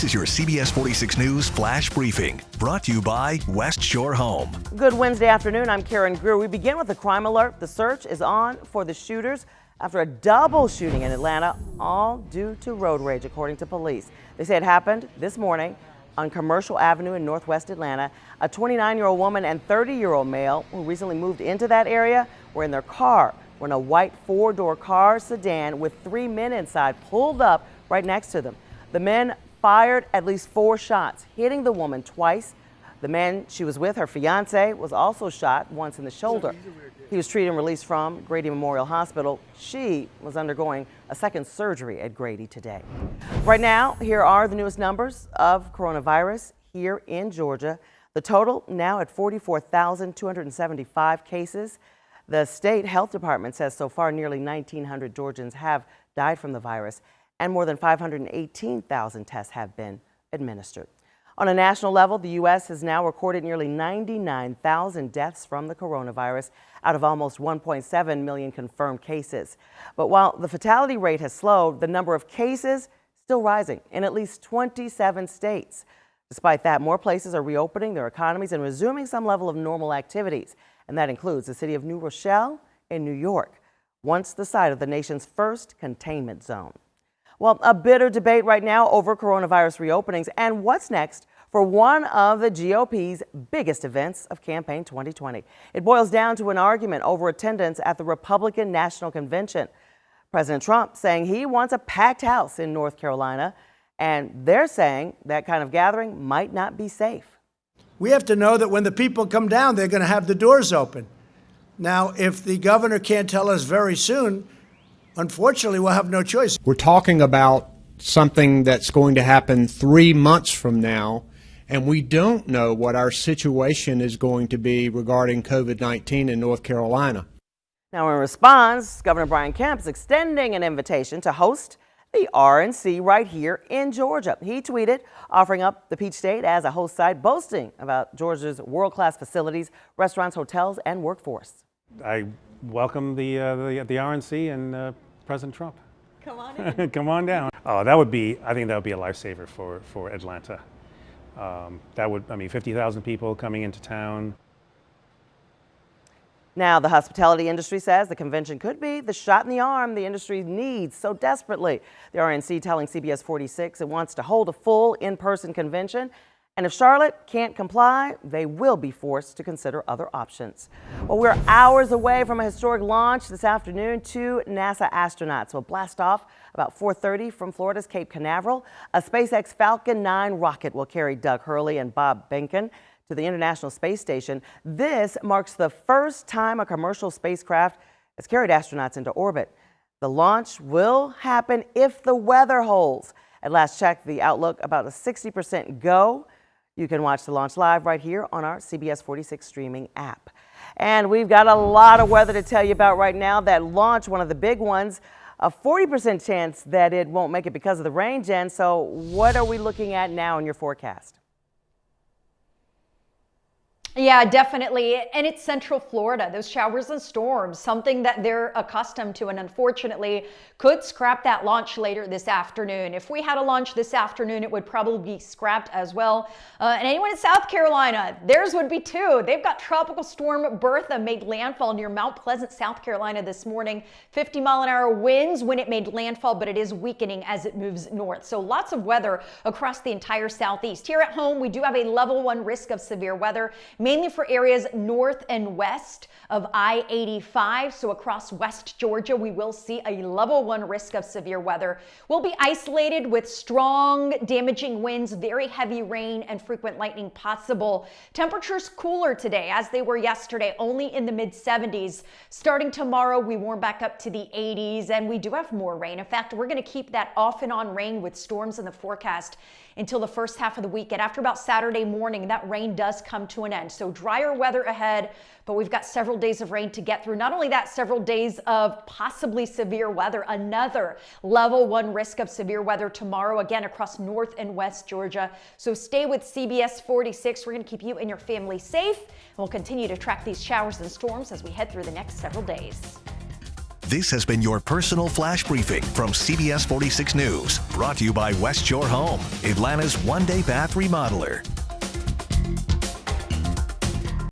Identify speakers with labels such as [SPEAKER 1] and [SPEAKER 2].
[SPEAKER 1] This is your CBS 46 News Flash Briefing, brought to you by West Shore Home.
[SPEAKER 2] Good Wednesday afternoon. I'm Karen Greer. We begin with a crime alert. The search is on for the shooters after a double shooting in Atlanta, all due to road rage, according to police. They say it happened this morning on Commercial Avenue in Northwest Atlanta. A 29-year-old woman and 30-year-old male who recently moved into that area were in their car when a white four-door car sedan with 3 men inside pulled up right next to them. The men fired at least 4 shots, hitting the woman twice. The man she was with, her fiance, was also shot once in the shoulder. He was treated and released from Grady Memorial Hospital. She was undergoing a second surgery at Grady today. Right now, here are the newest numbers of coronavirus here in Georgia. The total now at 44,275 cases. The state health department says so far nearly 1,900 Georgians have died from the virus, and more than 518,000 tests have been administered. On a national level, the U.S. has now recorded nearly 99,000 deaths from the coronavirus out of almost 1.7 million confirmed cases. But while the fatality rate has slowed, the number of cases still rising in at least 27 states. Despite that, more places are reopening their economies and resuming some level of normal activities. And that includes the city of New Rochelle in New York, once the site of the nation's first containment zone. Well, a bitter debate right now over coronavirus reopenings and what's next for one of the GOP's biggest events of campaign 2020. It boils down to an argument over attendance at the Republican National Convention. President Trump saying he wants a packed house in North Carolina, and they're saying that kind of gathering might not be safe.
[SPEAKER 3] We have to know that when the people come down, they're going to have the doors open. Now, if the governor can't tell us very soon, unfortunately, we'll have no choice.
[SPEAKER 4] We're talking about something that's going to happen 3 months from now, and we don't know what our situation is going to be regarding COVID-19 in North Carolina.
[SPEAKER 2] Now, in response, Governor Brian Kemp is extending an invitation to host the RNC right here in Georgia. He tweeted offering up the Peach State as a host site, boasting about Georgia's world-class facilities, restaurants, hotels, and workforce.
[SPEAKER 5] I welcome the RNC and President Trump.
[SPEAKER 2] Come on in.
[SPEAKER 5] Come on down. Oh, that would be, I think that would be a lifesaver for Atlanta. 50,000 people coming into town.
[SPEAKER 2] Now, the hospitality industry says the convention could be the shot in the arm the industry needs so desperately. The RNC telling CBS46 it wants to hold a full in-person convention. And if Charlotte can't comply, they will be forced to consider other options. Well, we're hours away from a historic launch this afternoon. 2 NASA astronauts will blast off about 4:30 from Florida's Cape Canaveral. A SpaceX Falcon 9 rocket will carry Doug Hurley and Bob Behnken to the International Space Station. This marks the first time a commercial spacecraft has carried astronauts into orbit. The launch will happen if the weather holds. At last check, the outlook about a 60% go. You can watch the launch live right here on our CBS 46 streaming app. And we've got a lot of weather to tell you about right now. That launch, one of the big ones, a 40% chance that it won't make it because of the rain, Jen. So what are we looking at now in your forecast?
[SPEAKER 6] Yeah, definitely. And it's Central Florida, those showers and storms, something that they're accustomed to, and unfortunately could scrap that launch later this afternoon. If we had a launch this afternoon, it would probably be scrapped as well. And anyone in South Carolina, theirs would be too. They've got Tropical Storm Bertha made landfall near Mount Pleasant, South Carolina this morning. 50-mile-an-hour winds when it made landfall, but it is weakening as it moves north. So lots of weather across the entire southeast. Here at home, we do have a level 1 risk of severe weather, mainly for areas north and west of I-85. So across West Georgia, we will see a level 1 risk of severe weather. We'll be isolated with strong damaging winds, very heavy rain, and frequent lightning possible. Temperatures cooler today as they were yesterday, only in the mid-70s. Starting tomorrow, we warm back up to the 80s, and we do have more rain. In fact, we're going to keep that off and on rain with storms in the forecast until the first half of the weekend. After about Saturday morning, that rain does come to an end. So drier weather ahead, but we've got several days of rain to get through. Not only that, several days of possibly severe weather. Another level 1 risk of severe weather tomorrow, again across North and West Georgia. So stay with CBS 46. We're going to keep you and your family safe, and we'll continue to track these showers and storms as we head through the next several days.
[SPEAKER 1] This has been your personal flash briefing from CBS 46 News, brought to you by West Shore Home, Atlanta's one-day bath remodeler.